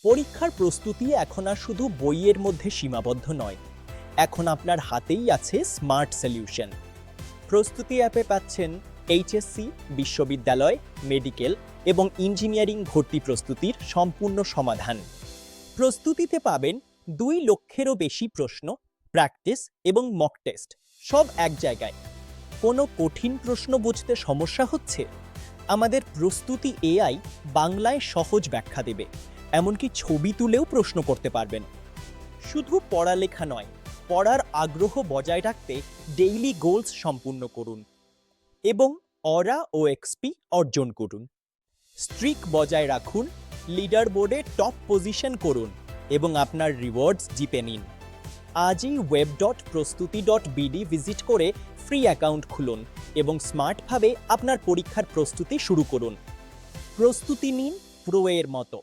পরীক্ষার প্রস্তুতি এখন আর শুধু বইয়ের মধ্যে সীমাবদ্ধ নয়, এখন আপনার হাতেই আছে স্মার্ট সলিউশন। প্রস্তুতি অ্যাপে পাচ্ছেন এইচএসসি, বিশ্ববিদ্যালয়, মেডিকেল এবং ইঞ্জিনিয়ারিং ভর্তি প্রস্তুতির সম্পূর্ণ সমাধান। প্রস্তুতিতে পাবেন 2 লক্ষেরও বেশি প্রশ্ন, প্র্যাকটিস এবং মক টেস্ট, সব এক জায়গায়। কোনো কঠিন প্রশ্ন বুঝতে সমস্যা হচ্ছে? আমাদের প্রস্তুতি এআই বাংলায় সহজ ব্যাখ্যা দেবে, এমনকি ছবি তুলেও প্রশ্ন করতে পারবেন। শুধু পড়ালেখা নয়, পড়ার আগ্রহ বজায় রাখতে ডেইলি গোলস সম্পূর্ণ করুন এবং অরা ও এক্সপি অর্জন করুন। স্ট্রিক বজায় রাখুন, লিডার বোর্ডে টপ পজিশন করুন এবং আপনার রিওয়ার্ডস জিতে নিন। আজই web.prostuti.bd ভিজিট করে ফ্রি অ্যাকাউন্ট খুলুন এবং স্মার্টভাবে আপনার পরীক্ষার প্রস্তুতি শুরু করুন। প্রস্তুতি নিন প্রো এর মতো।